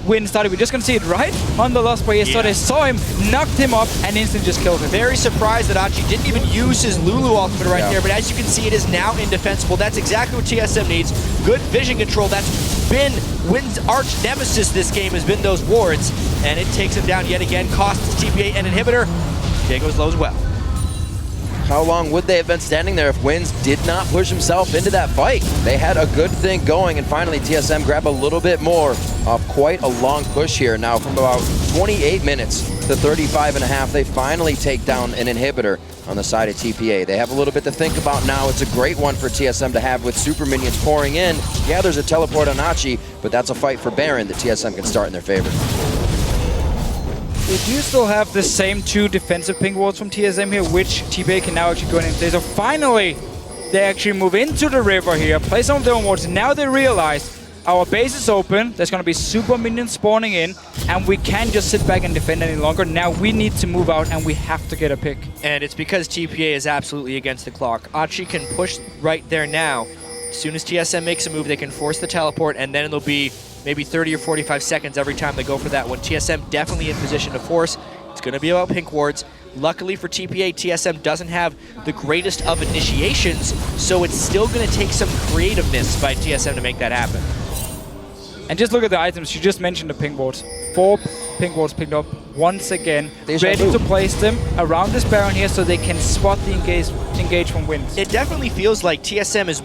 Win started. We're just going to see it right on the Lustboy here. So they saw him, knocked him up, and instantly just killed him. Very surprised that Achie didn't even use his Lulu ultimate right there, but as you can see, it is now indefensible. That's exactly what TSM needs. Good vision control. That's been Win's arch nemesis this game, has been those wards, and it takes him down yet again. Costs TPA an inhibitor. Diego's low as well. How long would they have been standing there if Wins did not push himself into that fight? They had a good thing going, and finally TSM grab a little bit more off quite a long push here. Now from about 28 minutes to 35.5, they finally take down an inhibitor on the side of TPA. They have a little bit to think about now. It's a great one for TSM to have with super minions pouring in. Yeah, there's a teleport on Achie, but that's a fight for Baron that TSM can start in their favor. They do still have the same two defensive ping wards from TSM here, which TPA can now actually go in and play. So finally, they actually move into the river here, play some of their own wards. And now they realize our base is open, there's going to be super minions spawning in, and we can't just sit back and defend any longer. Now we need to move out, and we have to get a pick. And it's because TPA is absolutely against the clock. Achie can push right there now. As soon as TSM makes a move, they can force the teleport, and then it'll be maybe 30 or 45 seconds every time they go for that one. TSM definitely in position to force. It's going to be about pink wards. Luckily for TPA, TSM doesn't have the greatest of initiations, so it's still going to take some creativeness by TSM to make that happen. And just look at the items. You just mentioned the pink wards. 4 pink wards picked up once again. Ready to place them around this Baron here so they can spot the engage from Wins. It definitely feels like TSM is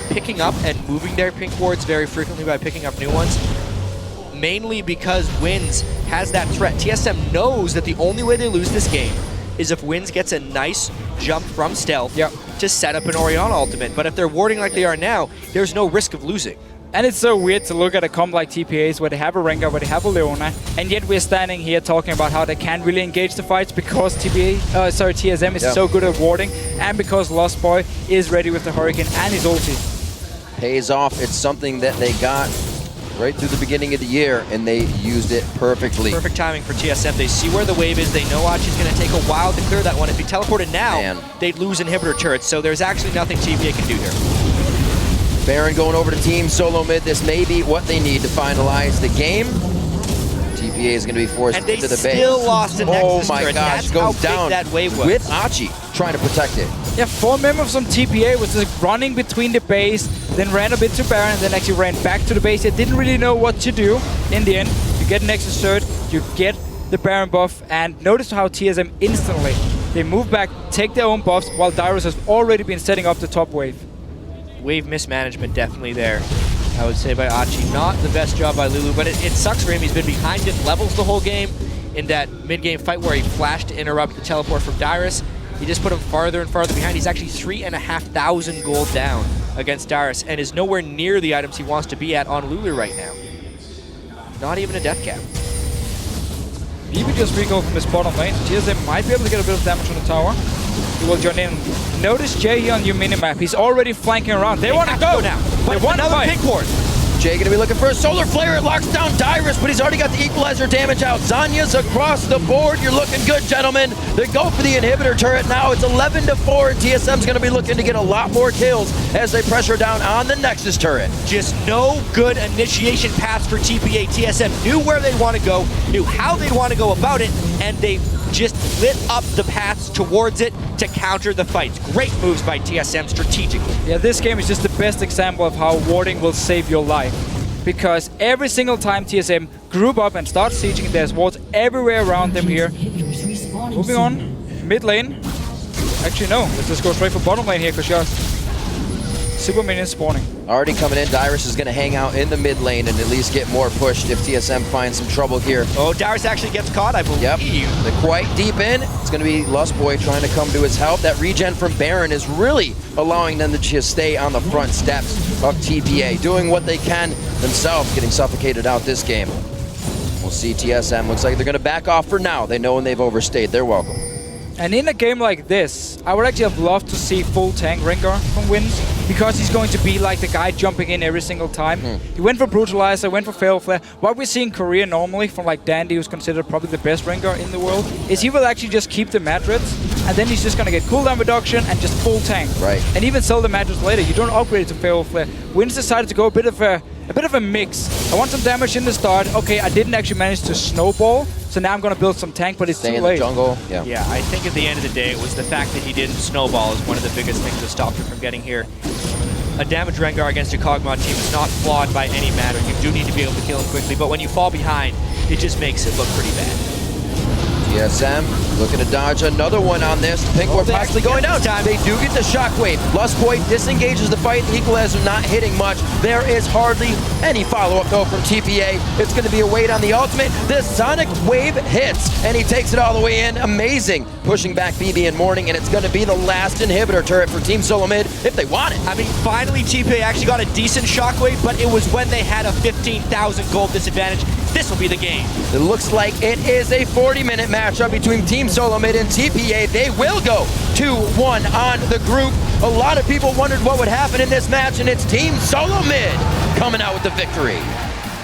picking up and moving their pink wards very frequently by picking up new ones, mainly because Wins has that threat. TSM knows that the only way they lose this game is if Wins gets a nice jump from stealth to set up an Orianna ultimate. But if they're warding like they are now, there's no risk of losing. And it's so weird to look at a comp like TPA's where they have a Rengar, where they have a Leona, and yet we're standing here talking about how they can't really engage the fights because TSM is so good at warding, and because Lustboy is ready with the Hurricane and his ulti. Pays off. It's something that they got right through the beginning of the year, and they used it perfectly. Perfect timing for TSM. They see where the wave is. They know Achie's going to take a while to clear that one. If he teleported now, they'd lose inhibitor turrets, so there's actually nothing TPA can do here. Baron going over to Team Solomid. This may be what they need to finalize the game. TPA is going to be forced into the base. And they still lost a Nexus Oh my gosh, goes down that wave was. with Achie trying to protect it. Yeah, 4 members from TPA was just running between the base, then ran a bit to Baron, and then actually ran back to the base. They didn't really know what to do. In the end, you get Nexus Surge, you get the Baron buff, and notice how TSM instantly, they move back, take their own buffs, while Dyrus has already been setting up the top wave. Wave mismanagement definitely there, I would say, by Achie. Not the best job by Lulu, but it sucks for him. He's been behind in levels the whole game. In that mid-game fight where he flashed to interrupt the teleport from Dyrus, he just put him farther and farther behind. He's actually 3,500 gold down against Dyrus and is nowhere near the items he wants to be at on Lulu right now. Not even a death cap. bebe just recall from his bottom lane. TSM might be able to get a bit of damage on the tower. He will join in. Notice Jay here on your minimap. He's already flanking around. They want to go now. They want another pink ward. Achie gonna be looking for a solar flare. It locks down Dyrus, but he's already got the equalizer damage out. Zanya's across the board. You're looking good, gentlemen. They go for the inhibitor turret now. It's 11-4, and TSM's gonna be looking to get a lot more kills as they pressure down on the Nexus turret. Just no good initiation paths for TPA. TSM knew where they want to go, knew how they want to go about it, and they just lit up the paths towards it to counter the fights. Great moves by TSM strategically. Yeah, this game is just the best example of how warding will save your life. Because every single time TSM group up and start sieging, there's wards everywhere around them here. Moving on, mid lane. Actually, no, let's just go straight for bottom lane here, because you have super minions spawning. Already coming in, Dyrus is going to hang out in the mid lane and at least get more pushed if TSM finds some trouble here. Oh, Dyrus actually gets caught, I believe. Yep, they're quite deep in. It's going to be Lustboy trying to come to his help. That regen from Baron is really allowing them to just stay on the front steps of TPA, doing what they can themselves, getting suffocated out this game. We'll see TSM. Looks like they're going to back off for now. They know when they've overstayed. They're welcome. And in a game like this, I would actually have loved to see full tank Rengar from Wins, because he's going to be like the guy jumping in every single time. He went for Brutalizer, went for Fatal Flare. What we see in Korea normally from like Dandy, who's considered probably the best Rengar in the world, is he will actually just keep the Madrits, and then he's just going to get cooldown reduction and just full tank. Right. And even sell the Madrits later. You don't upgrade it to Fatal Flare. Wins decided to go a bit of a mix. I want some damage in the start. Okay, I didn't actually manage to snowball, so now I'm going to build some tank, but it's Stay too in late. the jungle. Yeah, I think at the end of the day, it was the fact that he didn't snowball is one of the biggest things that stopped him from getting here. A damaged Rengar against a Kog'Maw team is not flawed by any matter. You do need to be able to kill him quickly, but when you fall behind, it just makes it look pretty bad. TSM looking to dodge another one on this. Pink Ward possibly going down. They do get the shockwave. Lustboy disengages the fight. The equalizer not hitting much. There is hardly any follow-up though from TPA. It's going to be a wait on the ultimate. The Sonic Wave hits, and he takes it all the way in. Amazing. Pushing back BB and Morning, and it's going to be the last inhibitor turret for Team Solomid if they want it. I mean, finally TPA actually got a decent shockwave, but it was when they had a 15,000 gold disadvantage. This will be the game. It looks like it is a 40-minute matchup between Team Solomid and TPA. They will go 2-1 on the group. A lot of people wondered what would happen in this match, and it's Team Solomid coming out with the victory.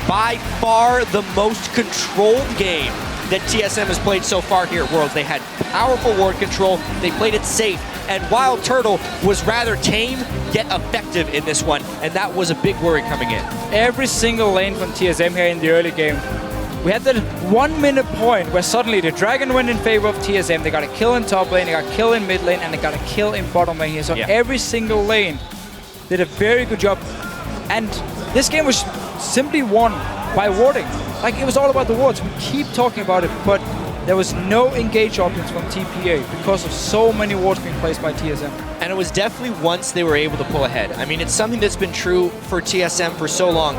By far the most controlled game that TSM has played so far here at Worlds. They had powerful ward control, they played it safe, and WildTurtle was rather tame yet effective in this one, and that was a big worry coming in. Every single lane from TSM here in the early game, we had that 1 minute point where suddenly the Dragon went in favor of TSM. They got a kill in top lane, they got a kill in mid lane, and they got a kill in bottom lane here. So every single lane did a very good job. And this game was simply won by warding. Like, it was all about the wards. We keep talking about it, but there was no engage options from TPA because of so many wards being placed by TSM. And it was definitely once they were able to pull ahead. I mean, it's something that's been true for TSM for so long.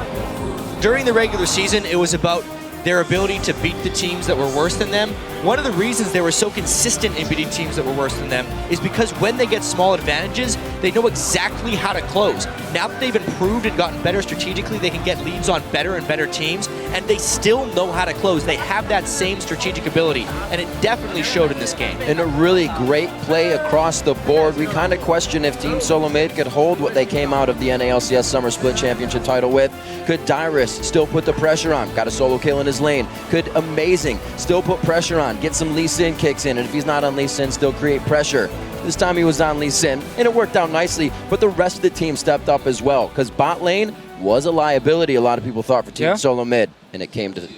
During the regular season, it was about their ability to beat the teams that were worse than them. One of the reasons they were so consistent in beating teams that were worse than them is because when they get small advantages, they know exactly how to close. Now that they've improved and gotten better strategically, they can get leads on better and better teams, and they still know how to close. They have that same strategic ability, and it definitely showed in this game. And a really great play across the board. We kind of question if Team Solomid could hold what they came out of the NALCS Summer Split Championship title with. Could Dyrus still put the pressure on? Got a solo kill in his lane. Could Amazing still put pressure on? Get some Lee Sin kicks in, and if he's not on Lee Sin, still create pressure. This time he was on Lee Sin, and it worked out nicely, but the rest of the team stepped up as well, because bot lane was a liability, a lot of people thought, for Team Solomid, and it came to show.